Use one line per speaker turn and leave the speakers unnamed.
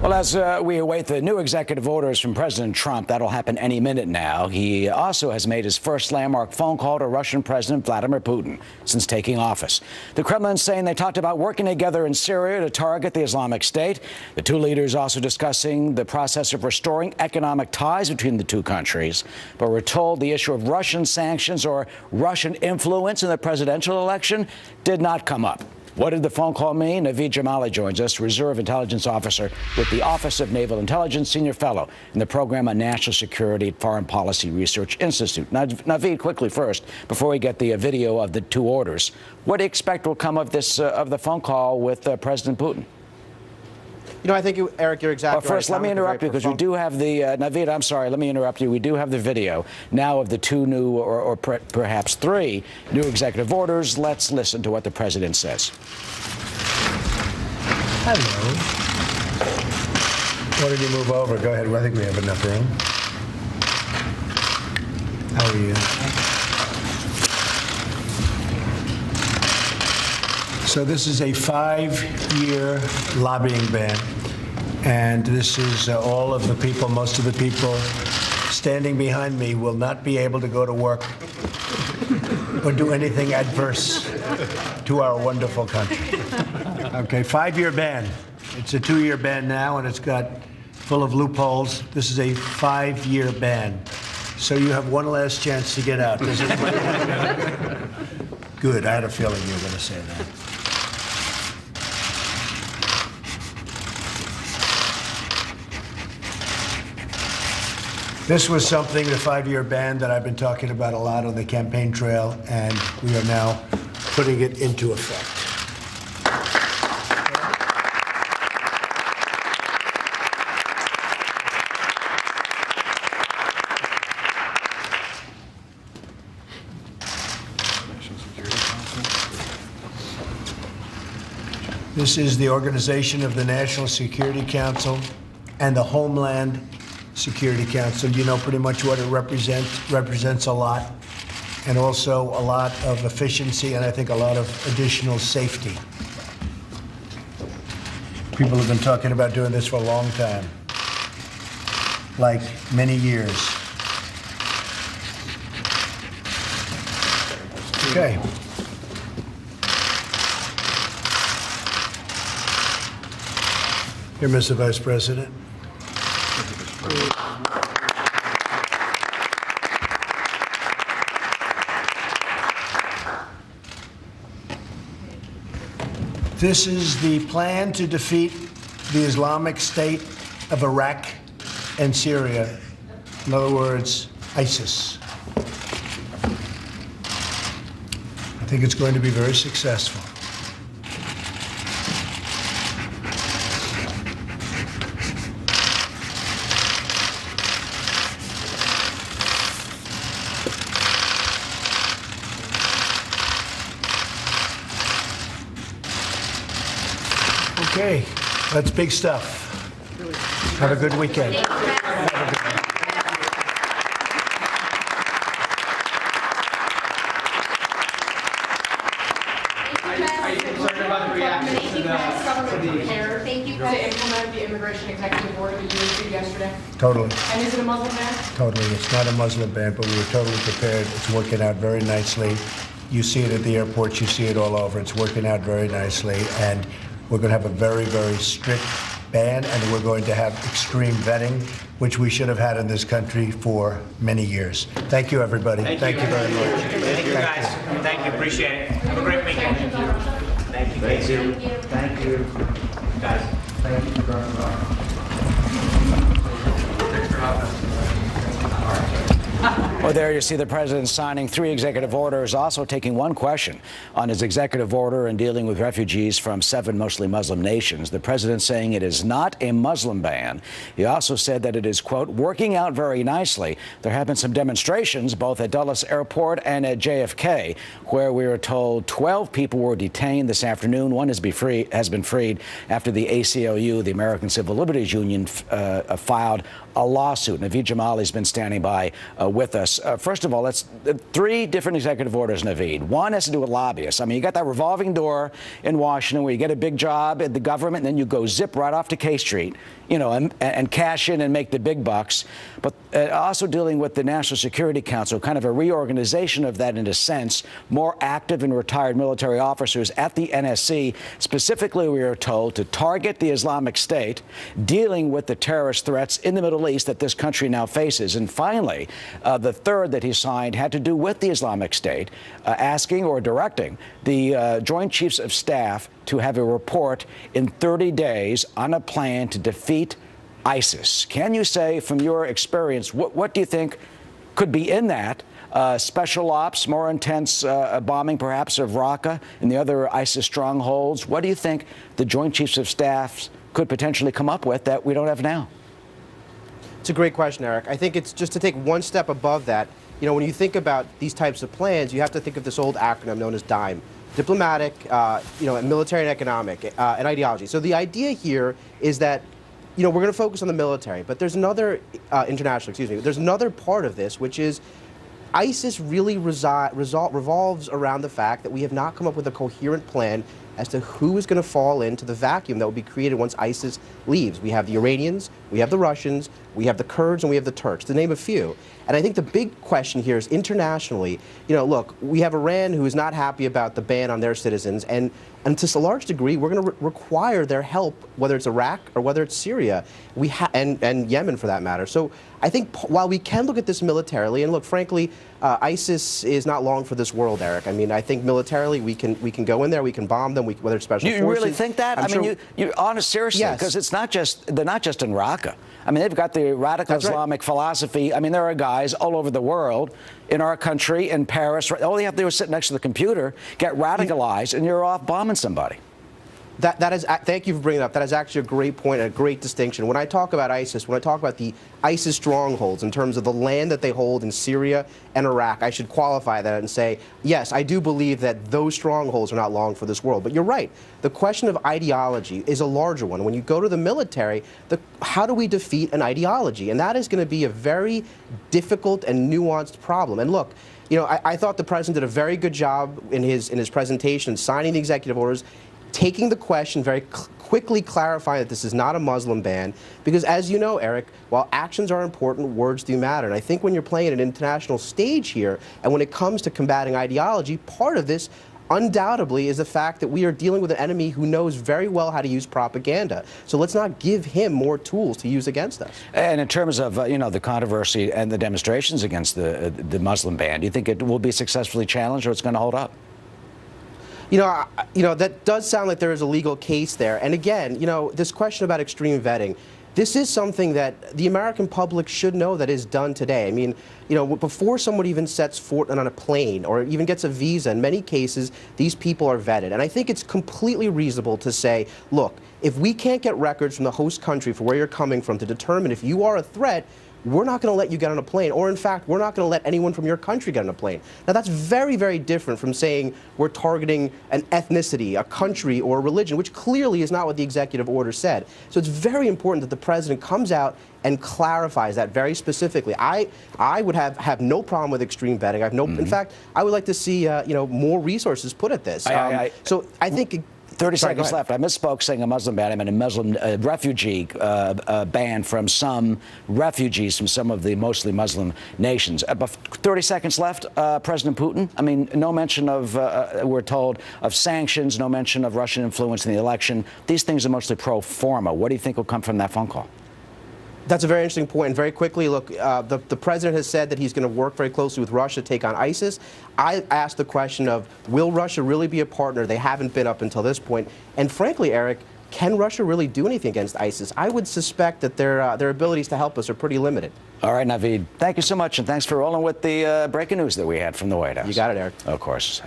Well, as we await the new executive orders from President Trump, that'll happen any minute now. He also has made his first landmark phone call to Russian President Vladimir Putin since taking office. The Kremlin saying they talked about working together in Syria to target the Islamic State. The two leaders also discussing the process of restoring economic ties between the two countries. But we're told the issue of Russian sanctions or Russian influence in the presidential election did not come up. What did the phone call mean? Naveed Jamali joins us, Reserve Intelligence Officer with the Office of Naval Intelligence, Senior Fellow in the Program on National Security at Foreign Policy Research Institute. Now, Naveed, quickly first, before we get the video of the two orders, what do you expect will come of this, of the phone call with President Putin?
You know, I think, Eric, you're exactly right.
Well, first, let me interrupt you because we do have the, Naveed, I'm sorry, let me interrupt you. We do have the video now of the two new, or perhaps three, new executive orders. Let's listen to what the president says.
Hello. Why don't you move over? Go ahead. I think we have enough room. How are you? So this is a 5-year lobbying ban, and this is all of the people, most of the people standing behind me will not be able to go to work or do anything adverse to our wonderful country. Okay, 5-year ban. It's a 2-year ban now, and it's got full of loopholes. This is a 5-year ban. So you have one last chance to get out. Does anybody want to get out? Good, I had a feeling you were going to say that. This was something, the 5-year ban, that I've been talking about a lot on the campaign trail, and we are now putting it into effect. This is the organization of the National Security Council and the Homeland Security Council. You know pretty much what it represents a lot, and also a lot of efficiency, and I think a lot of additional safety. People have been talking about doing this for a long time, like many years. Okay. Here, Mr. Vice President. This is the plan to defeat the Islamic State of Iraq and Syria. In other words, ISIS. I think it's going to be very successful. Okay, that's big stuff. Have a good weekend.
Are you concerned about the reaction to implement the immigration executive order that you issued yesterday?
Totally.
And is it a Muslim ban?
Totally. It's not a Muslim ban, but we were totally prepared. It's working out very nicely. You see it at the airports. You see it all over. It's working out very nicely. And we're going to have a very, very strict ban, and we're going to have extreme vetting, which we should have had in this country for many years. Thank you, everybody. Thank you very much.
Thank you, guys. Thank you. Appreciate it. Have a great weekend. Thank you. Thank you. Thank you. Guys. Thank you for coming by. Thanks for having us.
Well, there you see the president signing 3 executive orders, also taking one question on his executive order and dealing with refugees from 7 mostly Muslim nations. The president saying it is not a Muslim ban. He also said that it is, quote, working out very nicely. There have been some demonstrations both at Dulles Airport and at JFK, where we were told 12 people were detained this afternoon. One has been freed after the ACLU, the American Civil Liberties Union, filed a lawsuit. Naveed Jamali's been standing by with us. First of all, let's three different executive orders, Naveed. One has to do with lobbyists. I mean, you got that revolving door in Washington where you get a big job at the government and then you go zip right off to K Street, you know, and cash in and make the big bucks. But also dealing with the National Security Council, kind of a reorganization of that in a sense, more active and retired military officers at the NSC. Specifically, we are told to target the Islamic State, dealing with the terrorist threats in the Middle East that this country now faces. And finally, the third that he signed had to do with the Islamic State, asking or directing the Joint Chiefs of Staff to have a report in 30 days on a plan to defeat ISIS. Can you say, from your experience, what do you think could be in that? Special ops, more intense bombing, perhaps, of Raqqa and the other ISIS strongholds. What do you think the Joint Chiefs of Staff could potentially come up with that we don't have now?
It's a great question, Eric. I think it's just to take one step above that. You know, when you think about these types of plans, you have to think of this old acronym known as DIME. Diplomatic, and military and economic, and ideology. So the idea here is that, you know, we're going to focus on the military, but there's another, there's another part of this, which is ISIS really revolves around the fact that we have not come up with a coherent plan as to who is going to fall into the vacuum that will be created once ISIS leaves. We have the Iranians, we have the Russians, we have the Kurds, and we have the Turks, to name a few. And I think the big question here is internationally, you know, look, we have Iran who is not happy about the ban on their citizens, and to a large degree, we're going to require their help, whether it's Iraq or whether it's Syria, and Yemen for that matter. So I think while we can look at this militarily, and look, frankly, ISIS is not long for this world, Eric. I mean, I think militarily we can go in there, we can bomb them, whether it's special forces.
You really think that?
I mean,
you're honest, seriously, because
yes.
it's not just, they're not just in Raqqa. I mean, they've got the radical
That's right.
Islamic philosophy. I mean, there are guys all over the world, in our country, in Paris. All you have to do is sit next to the computer, get radicalized, and you're off bombing somebody.
That is, thank you for bringing it up. That is actually a great point and a great distinction. When I talk about ISIS, when I talk about the ISIS strongholds in terms of the land that they hold in Syria and Iraq, I should qualify that and say, yes, I do believe that those strongholds are not long for this world. But you're right. The question of ideology is a larger one. When you go to the military, how do we defeat an ideology? And that is going to be a very difficult and nuanced problem. And look, you know, I thought the president did a very good job in his presentation, signing the executive orders, taking the question, very quickly clarifying that this is not a Muslim ban, because as you know, Eric, while actions are important, words do matter. And I think when you're playing an international stage here, and when it comes to combating ideology, part of this undoubtedly is the fact that we are dealing with an enemy who knows very well how to use propaganda. So let's not give him more tools to use against us. And
in terms of, the controversy and the demonstrations against the Muslim ban, do you think it will be successfully challenged or it's going to hold up?
You know, that does sound like there is a legal case there. And again, you know, this question about extreme vetting, this is something that the American public should know that is done today. I mean, you know, before someone even sets foot on a plane or even gets a visa, in many cases, these people are vetted. And I think it's completely reasonable to say, look, if we can't get records from the host country for where you're coming from to determine if you are a threat, we're not going to let you get on a plane, or in fact, we're not going to let anyone from your country get on a plane. Now, that's very, very different from saying we're targeting an ethnicity, a country, or a religion, which clearly is not what the executive order said. So it's very important that the president comes out and clarifies that very specifically. I would have no problem with extreme vetting. I have no. In fact, I would like to see more resources put at this. So I think.
30 seconds left. I misspoke saying a Muslim ban. I meant a Muslim refugee ban from some refugees from some of the mostly Muslim nations. But 30 seconds left. President Putin, I mean, no mention of, we're told, of sanctions, no mention of Russian influence in the election. These things are mostly pro forma. What do you think will come from that phone call?
That's a very interesting point. And very quickly, look, the president has said that he's going to work very closely with Russia to take on ISIS. I asked the question of, will Russia really be a partner? They haven't been up until this point. And frankly, Eric, can Russia really do anything against ISIS? I would suspect that their abilities to help us are pretty limited.
All right, Naveed, thank you so much, and thanks for rolling with the breaking news that we had from the White House.
You got it, Eric.
Of course.